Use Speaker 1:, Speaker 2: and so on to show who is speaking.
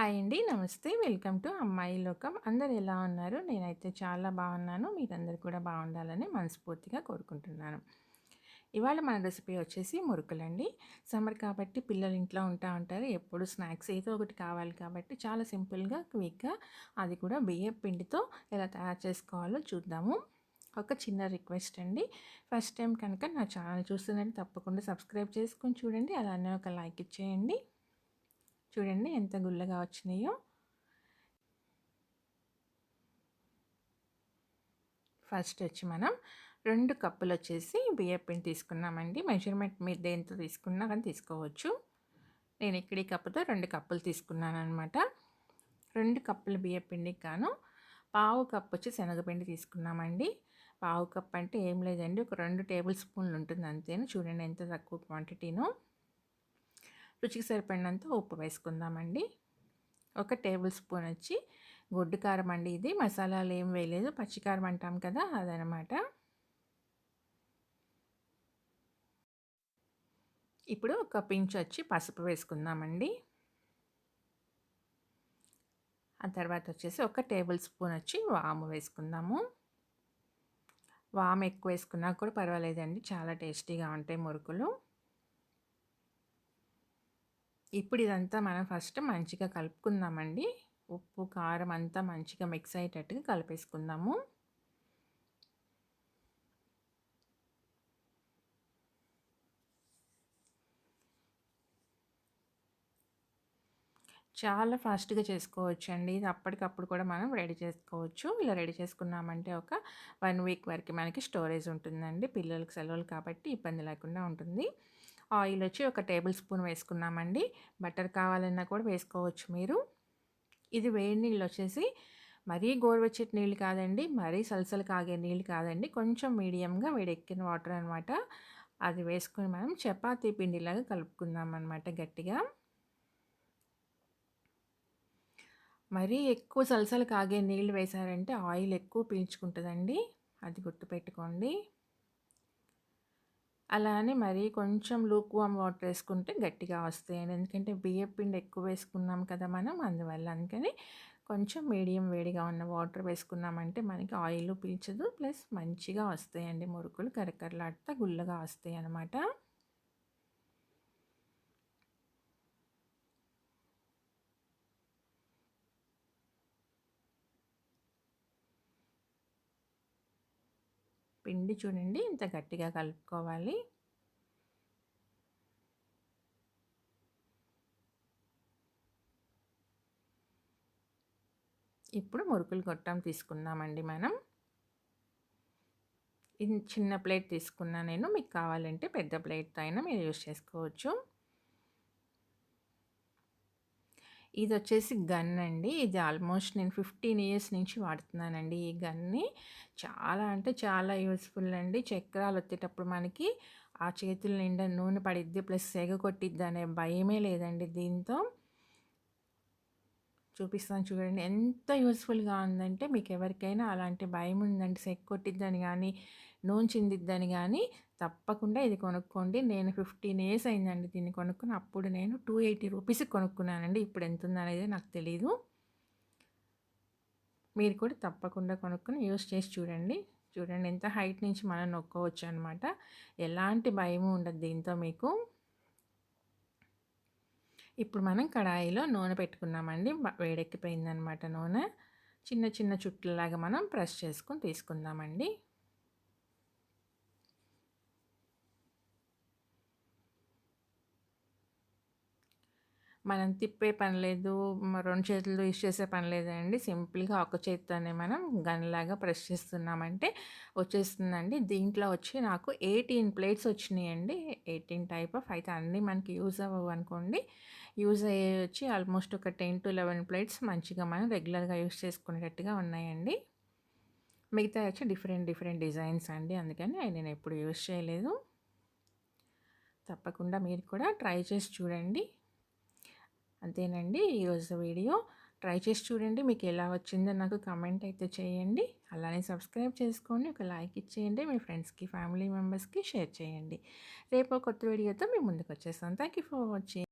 Speaker 1: Hi అండి. నమస్తే. Welcome to అమ్మాయి లోకం. అందరూ ఎలా ఉన్నారు? నేనైతే చాలా బాగున్నాను. మీరందరూ కూడా బాగుండాలని మనస్ఫూర్తిగా కోరుకుంటున్నాను. ఇవాళ మన రెసిపీ వచ్చేసి మురుకులండి. సమ్మర్ కాబట్టి పిల్లలు ఇంట్లో ఉంటారు. ఎప్పుడు స్నాక్స్ ఏదో ఒకటి కావాలి కాబట్టి చాలా సింపుల్‌గా, క్విక్‌గా అది కూడా బియ్యపు పిండితో ఎలా తయారు చేసుకోవాలో చూద్దాము. ఒక చిన్న రిక్వెస్ట్ అండి. ఫస్ట్ టైం కనుక నా ఛానల్ చూస్తున్నట్టు తప్పకుండా సబ్స్క్రైబ్ చేసుకొని చూడండి. అలానే ఒక లైక్ ఇచ్చేయండి. చూడండి ఎంత గుల్లగా వచ్చినాయో. ఫస్ట్ వచ్చి మనం 2 కప్పులు వచ్చేసి బియ్యం పిండి తీసుకున్నామండి. మెజర్మెంట్ మీరు దేంతో తీసుకున్నా కానీ తీసుకోవచ్చు. నేను ఇక్కడ ఈ కప్పుతో 2 కప్పులు తీసుకున్నానమాట. 2 కప్పుల బియ్యం పిండికి గాను పావు కప్పు వచ్చి శనగపిండి తీసుకున్నామండి. పావు కప్ అంటే ఏం లేదండి, ఒక 2 టేబుల్ స్పూన్లు ఉంటుంది అంతేను. చూడండి ఎంత తక్కువ క్వాంటిటీనో. రుచికి సరిపడినంత ఉప్పు వేసుకుందామండి. ఒక టేబుల్ స్పూన్ వచ్చి గొడ్డు కారం అండి. ఇది మసాలాలు ఏం వేయలేదు, పచ్చికారం అంటాం కదా అదనమాట. ఇప్పుడు ఒక పించ్ వచ్చి పసుపు వేసుకుందామండి. ఆ తర్వాత వచ్చేసి ఒక టేబుల్ స్పూన్ వచ్చి వాము వేసుకుందాము. వాము ఎక్కువ వేసుకున్నా కూడా పర్వాలేదండి, చాలా టేస్టీగా ఉంటాయి మురుకులు. ఇప్పుడు ఇదంతా మనం ఫస్ట్ మంచిగా కలుపుకుందామండి. ఉప్పు కారం అంతా మంచిగా మిక్స్ అయ్యేటట్టుగా కలిపేసుకుందాము. చాలా ఫాస్ట్‌గా చేసుకోవచ్చండి. ఇది అప్పటికప్పుడు కూడా మనం రెడీ చేసుకోవచ్చు. ఇలా రెడీ చేసుకున్నామంటే ఒక 1 వీక్ వరకు మనకి స్టోరేజ్ ఉంటుందండి. పిల్లలకి సెలవులు కాబట్టి ఇబ్బంది లేకుండా ఉంటుంది. ఆయిల్ వచ్చి ఒక టేబుల్ స్పూన్ వేసుకున్నామండి. బటర్ కావాలన్నా కూడా వేసుకోవచ్చు మీరు. ఇది వేడి నీళ్ళు వచ్చేసి మరీ గోరువెచ్చటి నీళ్ళు కాదండి, మరీ సలసలు కాగే నీళ్ళు కాదండి, కొంచెం మీడియంగా వేడెక్కిన వాటర్ అనమాట. అది వేసుకొని మనం చపాతీ పిండిలాగా కలుపుకుందాం అనమాట గట్టిగా. మరీ ఎక్కువ సలసలు కాగే నీళ్ళు వేశారంటే ఆయిల్ ఎక్కువ పీల్చుకుంటుందండి, అది గుర్తుపెట్టుకోండి. అలా అని మరీ కొంచెం లూక్ వామ్ వాటర్ వేసుకుంటే గట్టిగా వస్తాయండి. ఎందుకంటే బియ్యం పిండి ఎక్కువ వేసుకున్నాం కదా మనం, అందువల్ల. అందుకని కొంచెం మీడియం వేడిగా ఉన్న వాటర్ వేసుకున్నామంటే మనకి ఆయిల్ పీల్చదు, ప్లస్ మంచిగా వస్తాయండి మురుకులు. కరకరలాడుతా గుల్లగా వస్తాయి అన్నమాట. పిండి చూడండి ఇంత గట్టిగా కలుపుకోవాలి. ఇప్పుడు మురుకులు గొట్టం తీసుకుందామండి మనం. ఇది చిన్న ప్లేట్ తీసుకున్నా నేను, మీకు కావాలంటే పెద్ద ప్లేట్తో అయినా మీరు యూజ్ చేసుకోవచ్చు. ఇది వచ్చేసి గన్ అండి. ఇది ఆల్మోస్ట్ నేను 15 ఇయర్స్ నుంచి వాడుతున్నానండి ఈ గన్ని. చాలా అంటే చాలా యూస్ఫుల్ అండి. చక్రాలు ఒత్తేటప్పుడు మనకి ఆ చేతుల నిండా నూనె పడిద్ది, ప్లస్ సెగ కొట్టిద్ది అనే భయమే లేదండి దీంతో. చూపిస్తాను చూడండి ఎంత యూస్ఫుల్గా ఉందంటే, మీకు ఎవరికైనా అలాంటి భయం ఉందంటే సెగ కొట్టిద్దని కానీ నూనె చిందిద్దని కానీ తప్పకుండా ఇది కొనుక్కోండి. నేను 15 ఇయర్స్ అయిందండి దీన్ని కొనుక్కుని. అప్పుడు నేను 280 రూపీస్కి కొనుక్కున్నానండి. ఇప్పుడు ఎంత ఉందనేది నాకు తెలీదు. మీరు కూడా తప్పకుండా కొనుక్కొని యూస్ చేసి చూడండి. చూడండి ఎంత హైట్ నుంచి మనం నొక్కోవచ్చు అనమాట. ఎలాంటి భయము ఉండదు దీంతో మీకు. ఇప్పుడు మనం కడాయిలో నూనె పెట్టుకున్నామండి. వేడెక్కిపోయిందనమాట నూనె. చిన్న చిన్న చుట్లలాగా మనం ప్రెస్ చేసుకొని తీసుకుందామండి. మనం తిప్పే పని లేదు, 2 చేతులతో యూజ్ చేసే పని లేదండి. సింపుల్‌గా ఒక చేత్తోనే మనం గన్‌లాగా ప్రెస్ చేస్తున్నామంటే వచ్చేస్తుందండి. దీంట్లో వచ్చి నాకు 18 ప్లేట్స్ వచ్చినాయండి. 18 టైప్ ఆఫ్. అయితే అన్నీ మనకి యూజ్ అవ్వవనుకోండి. యూజ్ అయ్యేవి వచ్చి ఆల్మోస్ట్ ఒక 10-11 ప్లేట్స్ మంచిగా మనం రెగ్యులర్‌గా యూజ్ చేసుకునేటట్టుగా ఉన్నాయండి. మిగతావి వచ్చి డిఫరెంట్ డిఫరెంట్ డిజైన్స్ అండి. అందుకని అవి నేను ఎప్పుడు యూజ్ చేయలేదు. తప్పకుండా మీరు కూడా ట్రై చేసి చూడండి. అంతేనండి ఈరోజు వీడియో. ట్రై చేసి చూడండి, మీకు ఎలా వచ్చిందో నాకు కామెంట్ అయితే చేయండి. అలానే సబ్స్క్రైబ్ చేసుకోండి, ఒక లైక్ ఇచ్చేయండి, మీ ఫ్రెండ్స్కి ఫ్యామిలీ మెంబర్స్కి షేర్ చేయండి. రేపు కొత్త వీడియోతో మీ ముందుకు వచ్చేస్తాను. Thank you for watching.